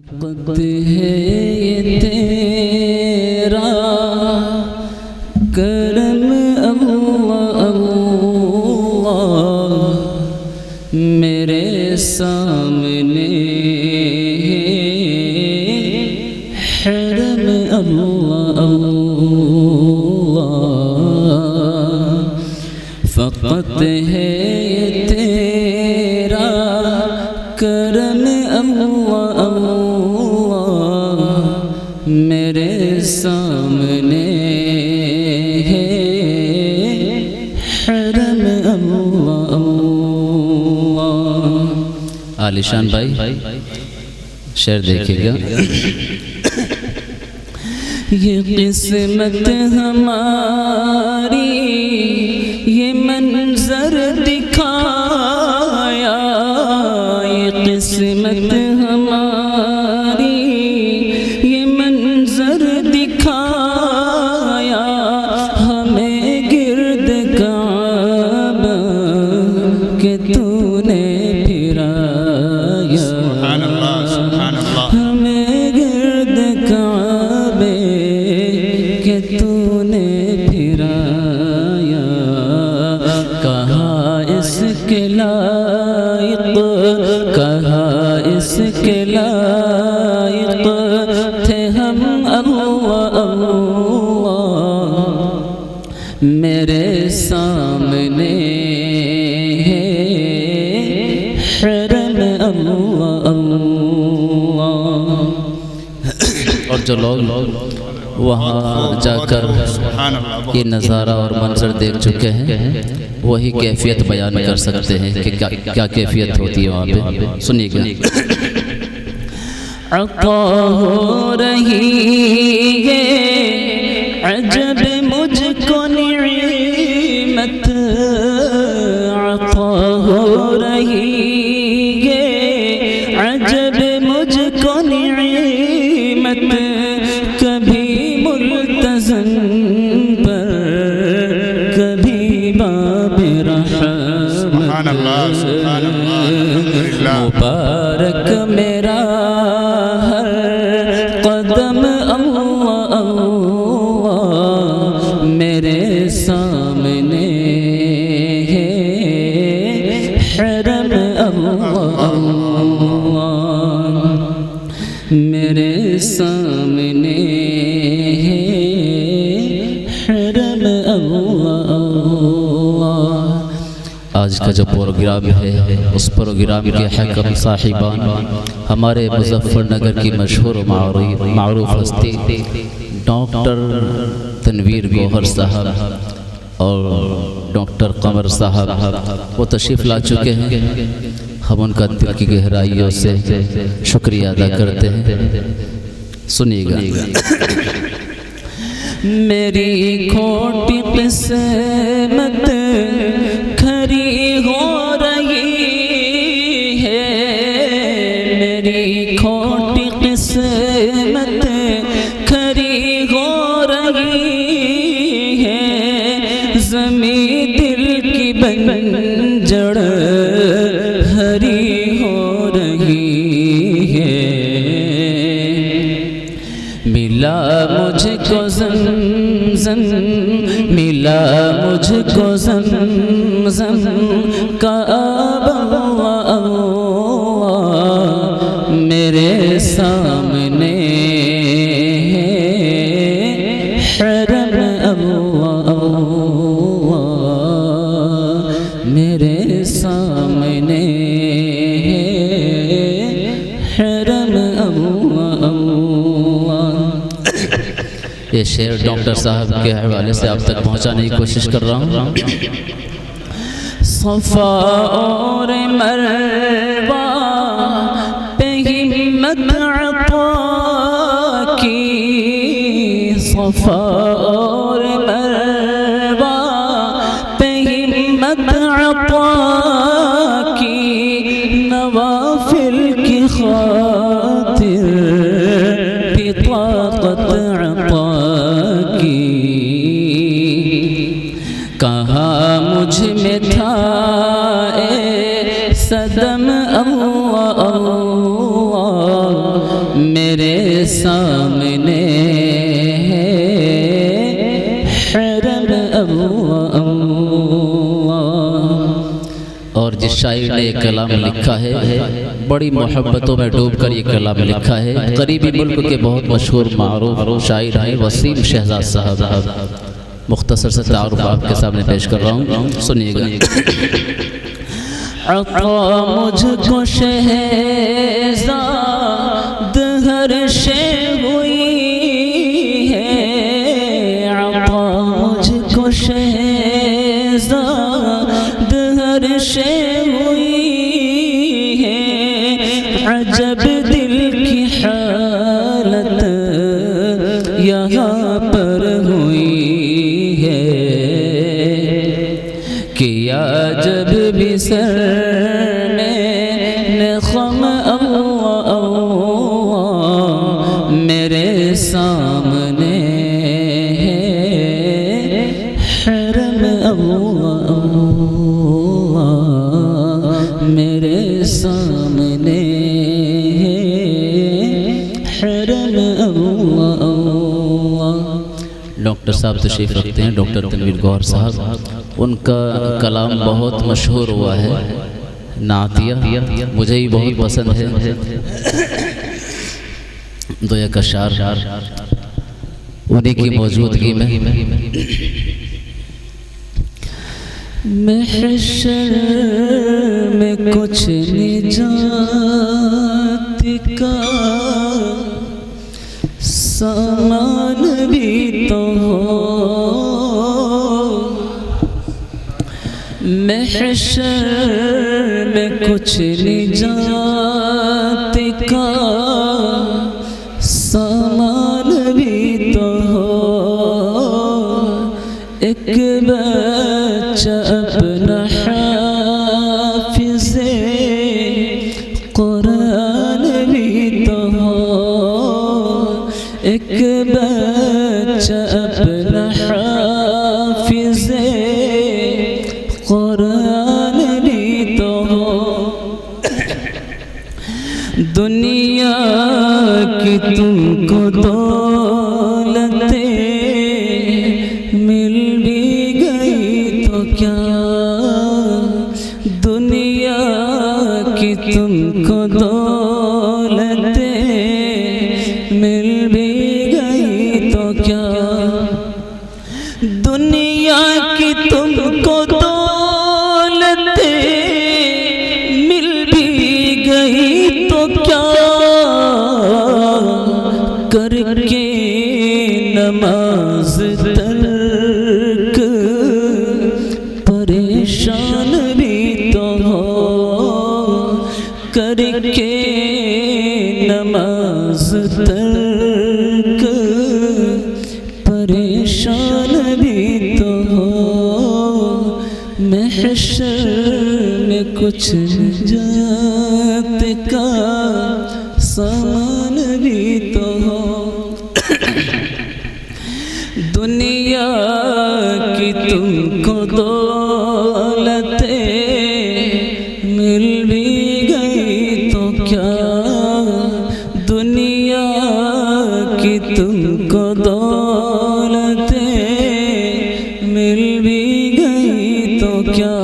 قد ہے یہ تیرا کرم اللہ اللہ میرے سامنے حرم اللہ اللہ فقط ہے یہ تیرا کرم اللہ اللہ میرے سامنے ہے حرم اللہ اللہ۔ عالیشان بھائی شعر دیکھیے گا۔ یہ قسمت ہماری یہ منظر دکھایا، یہ قسمت ہماری یہ منظر دکھایا، ہمیں گرد کعبہ کہ تو نے پھرایا، سبحان اللہ سبحان اللہ، ہمیں گرد کعبے کہ تو نے پھرایا، کہا اس کے لائق، کہا اس کے لائق تھے ہم اللہ اللہ میرے سامنے ہے حرم اللہ اللہ۔ اور جو لوگ وہاں جا کر سبحان اللہ، یہ نظارہ اور منظر دیکھ چکے ہیں وہی کیفیت بیان کر سکتے ہیں کہ کیا کیفیت ہوتی ہے وہاں پہ۔ سنیے گا۔ عطا ہو رہی ہے عجب مجھ کو نعمت، عطا ہو رہی ہے عجب مجھ کو نعمت، کبھی ملتزم پر کبھی باب رحمت، سبحان اللہ سبحان اللہ، الحمدللہ۔ مبارک میرا ہر قدم اللہ اللہ میرے سامنے ہے حرم اللہ اللہ میرے سامنے ہے حرم اللہ اللہ۔ آج کا جو پروگرام ہے اس پروگرام کے حقم صاحبان ہمارے مظفر نگر کی مشہور و معروف ہستی ڈاکٹر تنویر گوہر صاحب اور ڈاکٹر قمر صاحب وہ تشریف لا چکے ہیں، ہم ان کا دل کی گہرائیوں سے شکریہ ادا کرتے ہیں۔ سنیے گا۔ میری کھوٹی قسمت کھری ہو رہی ہے، میری کھوٹی قسمت کھری ہو رہی ہے، زمین دل کی بنجڑ ہری ہو رہی ہے، ملا مجھ کو زمزم، ملا مجھ کو زمزم کا آب اللہ اللہ میرے سامنے حرم اللہ اللہ میرے سامنے حرم اللہ اللہ۔ یہ شعر ڈاکٹر صاحب کے حوالے سے آپ تک پہنچانے کی کوشش کر رہا ہوں۔ صفا اور مروہ پہ ہمت عطا کی، صفا اور مروہ پہ ہمت عطا کی، نوافل کی خاطر بھی طاقت عطا کی، کہاں مجھ میں تھا اے صدم اللہ اللہ کلام لکھا ہے، بڑی محبتوں میں ڈوب کر یہ کلام لکھا ہے۔ قریبی ملک کے بہت مشہور معروف شاعر ہیں وسیم شہزاد صاحب۔ مختصر سے تعارف آپ کے سامنے پیش کر رہا ہوں، سنیے گا۔ عطا مجھ کو شہزاد ہر شے ہوئی ہے، عطا مجھ کو شہزاد ہر شے ہوئی ہے، عجب دل کی حالت یہاں پر ہوئی ہے، کیا جب بھی سر میں خم اللہ میرے سامنے حرم اللہ میرے سامنے حرم اللہ۔ ڈاکٹر صاحب تشریف رکھتے ہیں، ڈاکٹر تنویر گوہر صاحب۔ ان کا کلام بہت مشہور ہوا ہے، نعتیہ، مجھے ہی بہت پسند ہے۔ دو یک اشعار انہی کی موجودگی میں۔ محشر میں کچھ نجات کا سامان بھی تو ہو، محشر میں کچھ نجات کا سامان بھی تو ہو، ایک بچہ اپنا حافظ قرآن بھی تو ہو، ایک بچہ اپنا حافظ قرآن بھی تو ہو، دنیا کی تم کو دولتیں مل بھی گئی تو کیا، دنیا کی تم کو دولتیں مل بھی گئی تو کیا، دنیا کی تم کو دولتیں مل بھی گئی تو کیا، کر کے نماز ترک پریشان بھی تو ہو، کر کے نماز ترک پریشان بھی تو ہو، محشر میں کچھ نجات کا سامان بھی تو ہو، دنیا کی تم کو دولتیں مل بھی گئی تو کیا، دنیا کی تم کو دولتیں مل بھی گئی تو کیا،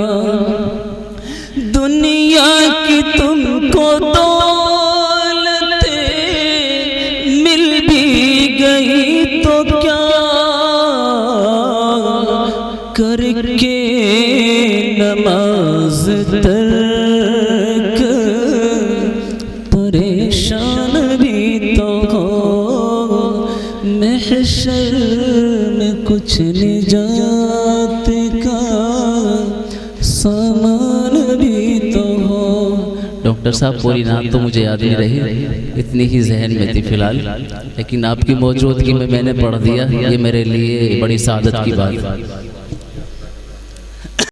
دنیا کی تم کو دولتیں مل بھی گئی تو کیا، کر کے نماز ترک پریشان بھی تو ہو، محشر میں کچھ نجات کا سامان بھی تو ہو۔ ڈاکٹر صاحب پوری نعت تو مجھے یاد نہیں رہی، اتنی ہی ذہن میں تھی فی الحال، لیکن آپ کی موجودگی میں نے پڑھ دیا، یہ میرے لیے بڑی سعادت کی بات ہے۔